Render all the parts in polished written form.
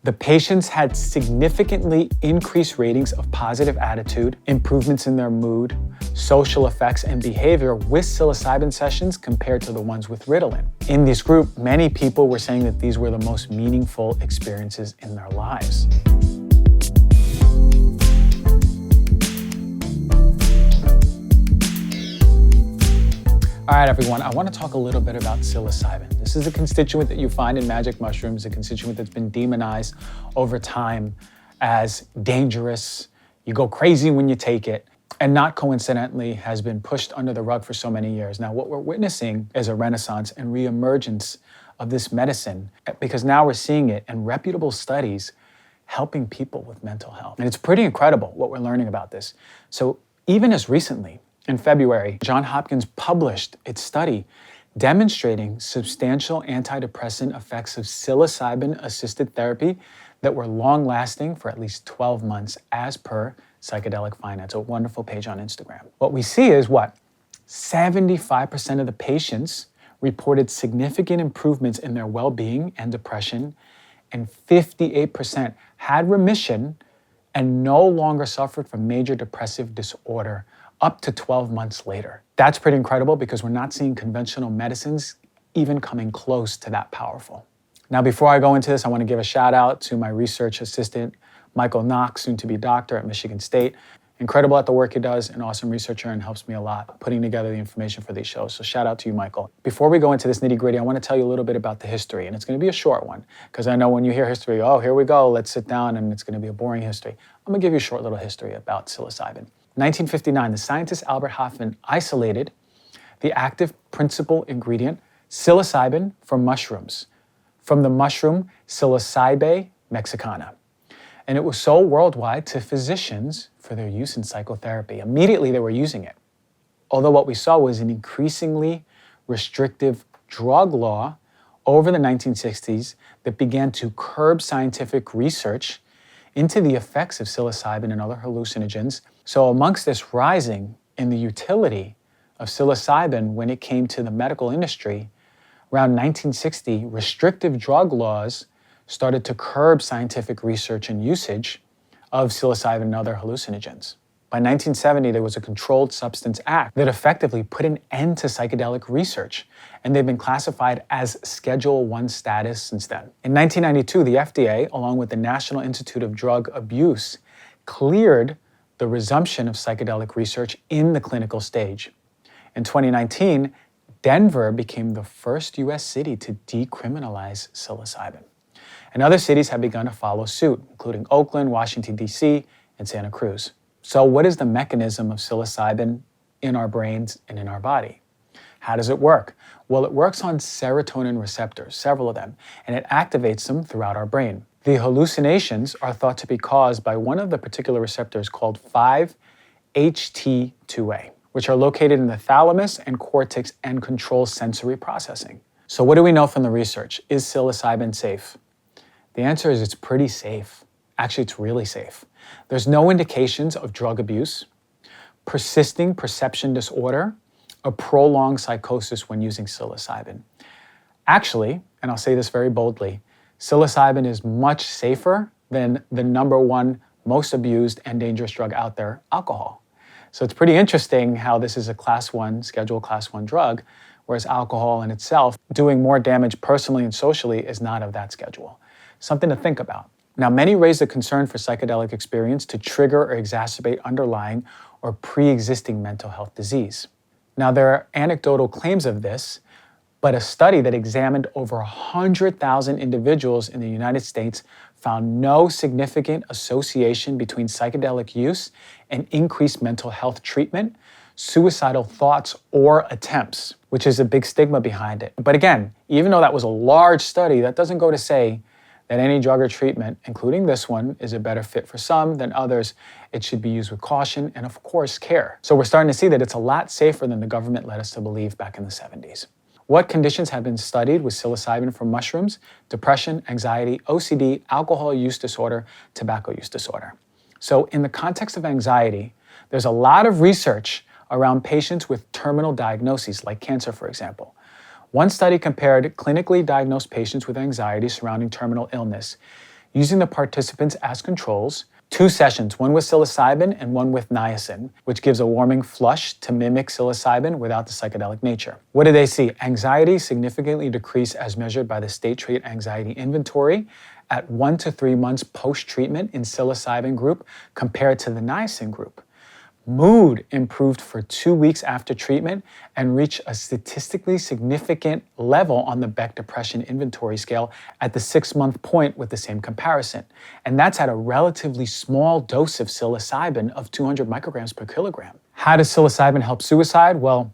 The patients had significantly increased ratings of positive attitude, improvements in their mood, social effects, and behavior with psilocybin sessions compared to the ones with Ritalin. In this group, many people were saying that these were the most meaningful experiences in their lives. All right, everyone, I want to talk a little bit about psilocybin. This is a constituent that you find in magic mushrooms, a constituent that's been demonized over time as dangerous. You go crazy when you take it, and not coincidentally has been pushed under the rug for so many years. Now, what we're witnessing is a renaissance and reemergence of this medicine, because now we're seeing it in reputable studies helping people with mental health. And it's pretty incredible what we're learning about this. So even as recently, in February, Johns Hopkins published its study demonstrating substantial antidepressant effects of psilocybin-assisted therapy that were long-lasting for at least 12 months as per Psychedelic Finance, a wonderful page on Instagram. What we see is what? 75% of the patients reported significant improvements in their well-being and depression, and 58% had remission and no longer suffered from major depressive disorder up to 12 months later. That's pretty incredible because we're not seeing conventional medicines even coming close to that powerful. Now, before I go into this, I want to give a shout out to my research assistant, Michael Knox, soon to be doctor at Michigan State. Incredible at the work he does, an awesome researcher, and helps me a lot putting together the information for these shows. So shout out to you, Michael. Before we go into this nitty gritty, I want to tell you a little bit about the history, and it's going to be a short one because I know when you hear history, oh, here we go, let's sit down, and it's going to be a boring history. I'm going to give you a short little history about psilocybin. 1959, the scientist Albert Hofmann isolated the active principal ingredient, psilocybin, from mushrooms, from the mushroom Psilocybe mexicana. And it was sold worldwide to physicians for their use in psychotherapy. Immediately, they were using it. Although what we saw was an increasingly restrictive drug law over the 1960s that began to curb scientific research into the effects of psilocybin and other hallucinogens. So amongst this rising in the utility of psilocybin when it came to the medical industry, around 1960, restrictive drug laws started to curb scientific research and usage of psilocybin and other hallucinogens. By 1970, there was a Controlled Substance Act that effectively put an end to psychedelic research, and they've been classified as Schedule I status since then. In 1992, the FDA, along with the National Institute of Drug Abuse, cleared the resumption of psychedelic research in the clinical stage. In 2019, Denver became the first U.S. city to decriminalize psilocybin. And other cities have begun to follow suit, including Oakland, Washington, D.C., and Santa Cruz. So what is the mechanism of psilocybin in our brains and in our body? How does it work? Well, it works on serotonin receptors, several of them, and it activates them throughout our brain. The hallucinations are thought to be caused by one of the particular receptors called 5-HT2A, which are located in the thalamus and cortex and control sensory processing. So what do we know from the research? Is psilocybin safe? The answer is it's pretty safe. Actually, it's really safe. There's no indications of drug abuse, persisting perception disorder, or prolonged psychosis when using psilocybin. Actually, and I'll say this very boldly, psilocybin is much safer than the number one most abused and dangerous drug out there, alcohol. So it's pretty interesting how this is a scheduled class 1 drug, whereas alcohol in itself, doing more damage personally and socially, is not of that schedule. Something to think about. Now, many raise the concern for psychedelic experience to trigger or exacerbate underlying or pre-existing mental health disease. Now, there are anecdotal claims of this, but a study that examined over 100,000 individuals in the United States found no significant association between psychedelic use and increased mental health treatment, suicidal thoughts, or attempts, which is a big stigma behind it. But again, even though that was a large study, that doesn't go to say that any drug or treatment, including this one, is a better fit for some than others. It should be used with caution and, of course, care. So we're starting to see that it's a lot safer than the government led us to believe back in the 70s. What conditions have been studied with psilocybin from mushrooms? Depression, anxiety, OCD, alcohol use disorder, tobacco use disorder. So in the context of anxiety, there's a lot of research around patients with terminal diagnoses, like cancer, for example. One study compared clinically diagnosed patients with anxiety surrounding terminal illness using the participants as controls, 2 sessions, one with psilocybin and one with niacin, which gives a warming flush to mimic psilocybin without the psychedelic nature. What did they see? Anxiety significantly decreased as measured by the State Trait Anxiety Inventory at 1 to 3 months post-treatment in psilocybin group compared to the niacin group. Mood improved for 2 weeks after treatment and reached a statistically significant level on the Beck Depression Inventory Scale at the 6-month point with the same comparison. And that's at a relatively small dose of psilocybin of 200 micrograms per kilogram. How does psilocybin help suicide? Well,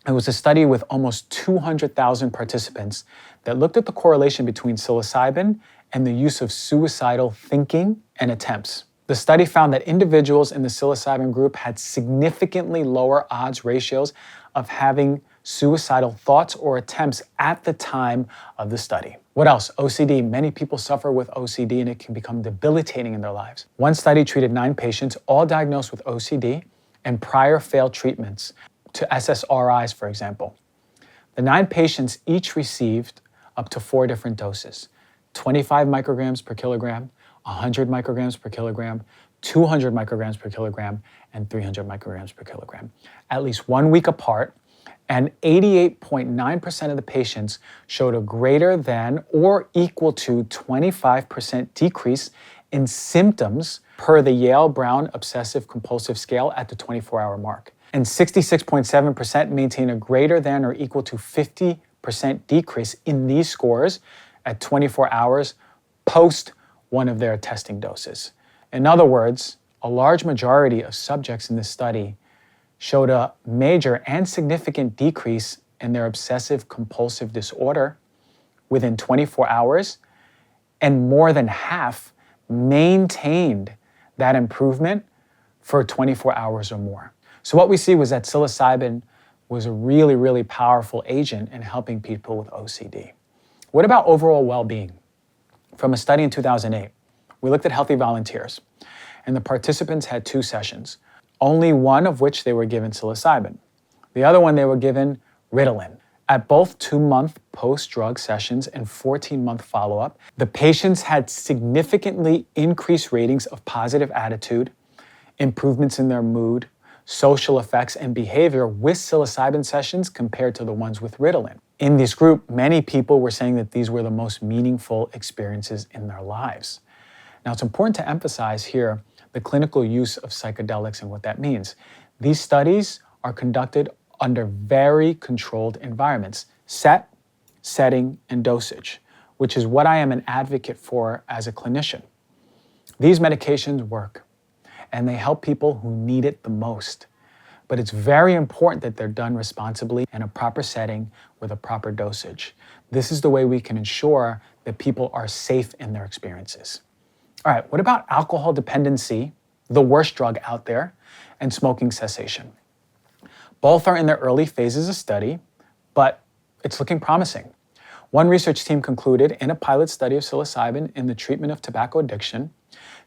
it was a study with almost 200,000 participants that looked at the correlation between psilocybin and the use of suicidal thinking and attempts. The study found that individuals in the psilocybin group had significantly lower odds ratios of having suicidal thoughts or attempts at the time of the study. What else? OCD. Many people suffer with OCD and it can become debilitating in their lives. One study treated 9 patients, all diagnosed with OCD and prior failed treatments to SSRIs, for example. The 9 patients each received up to 4 different doses, 25 micrograms per kilogram, 100 micrograms per kilogram, 200 micrograms per kilogram, and 300 micrograms per kilogram, at least 1 week apart, and 88.9% of the patients showed a greater than or equal to 25% decrease in symptoms per the Yale-Brown Obsessive Compulsive Scale at the 24-hour mark. And 66.7% maintain a greater than or equal to 50% decrease in these scores at 24 hours post one of their testing doses. In other words, a large majority of subjects in this study showed a major and significant decrease in their obsessive compulsive disorder within 24 hours, and more than half maintained that improvement for 24 hours or more. So what we see was that psilocybin was a really, really powerful agent in helping people with OCD. What about overall well-being? From a study in 2008, we looked at healthy volunteers, and the participants had 2 sessions, only one of which they were given psilocybin. The other one they were given Ritalin. At both 2-month post-drug sessions and 14-month follow-up, the patients had significantly increased ratings of positive attitude, improvements in their mood, social effects, and behavior with psilocybin sessions compared to the ones with Ritalin. In this group, many people were saying that these were the most meaningful experiences in their lives. Now, it's important to emphasize here the clinical use of psychedelics and what that means. These studies are conducted under very controlled environments, set, setting, and dosage, which is what I am an advocate for as a clinician. These medications work, and they help people who need it the most. But it's very important that they're done responsibly in a proper setting with a proper dosage. This is the way we can ensure that people are safe in their experiences. All right, what about alcohol dependency, the worst drug out there, and smoking cessation? Both are in their early phases of study, but it's looking promising. One research team concluded in a pilot study of psilocybin in the treatment of tobacco addiction,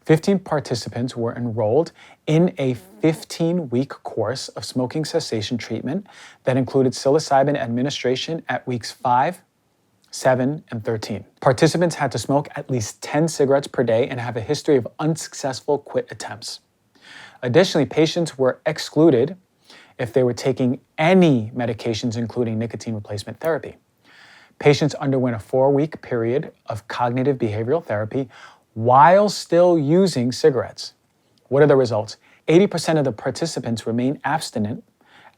15 participants were enrolled in a 15-week course of smoking cessation treatment that included psilocybin administration at weeks 5, 7, and 13. Participants had to smoke at least 10 cigarettes per day and have a history of unsuccessful quit attempts. Additionally, patients were excluded if they were taking any medications, including nicotine replacement therapy. Patients underwent a 4-week period of cognitive behavioral therapy while still using cigarettes. What are the results? 80% of the participants remain abstinent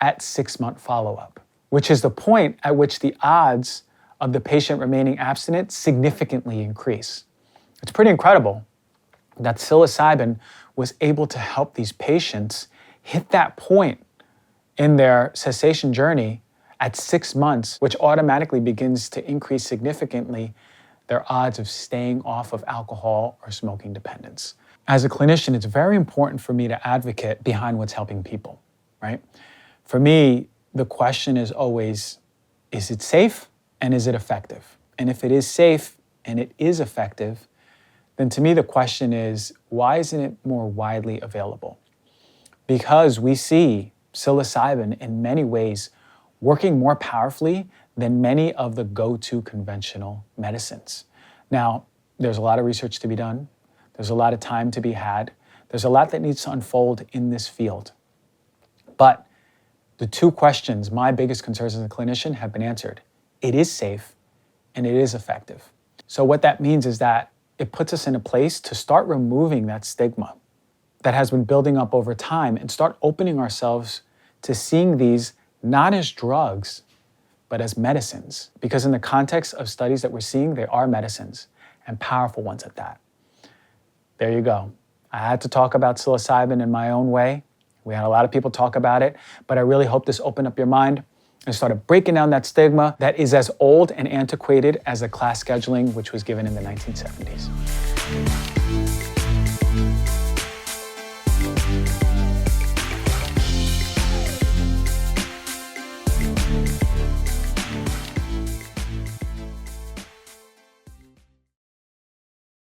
at 6-month follow-up, which is the point at which the odds of the patient remaining abstinent significantly increase. It's pretty incredible that psilocybin was able to help these patients hit that point in their cessation journey at 6 months, which automatically begins to increase significantly their odds of staying off of alcohol or smoking dependence. As a clinician, it's very important for me to advocate behind what's helping people, right? For me, the question is always, is it safe and is it effective? And if it is safe and it is effective, then to me the question is, why isn't it more widely available? Because we see psilocybin in many ways working more powerfully than many of the go-to conventional medicines. Now, There's a lot of research to be done. There's a lot of time to be had. There's a lot that needs to unfold in this field. But the two questions, my biggest concerns as a clinician, have been answered. It is safe and it is effective. So what that means is that it puts us in a place to start removing that stigma that has been building up over time and start opening ourselves to seeing these not as drugs, but as medicines. Because in the context of studies that we're seeing, they are medicines, and powerful ones at that. There you go. I had to talk about psilocybin in my own way. We had a lot of people talk about it, but I really hope this opened up your mind and started breaking down that stigma that is as old and antiquated as the class scheduling, which was given in the 1970s.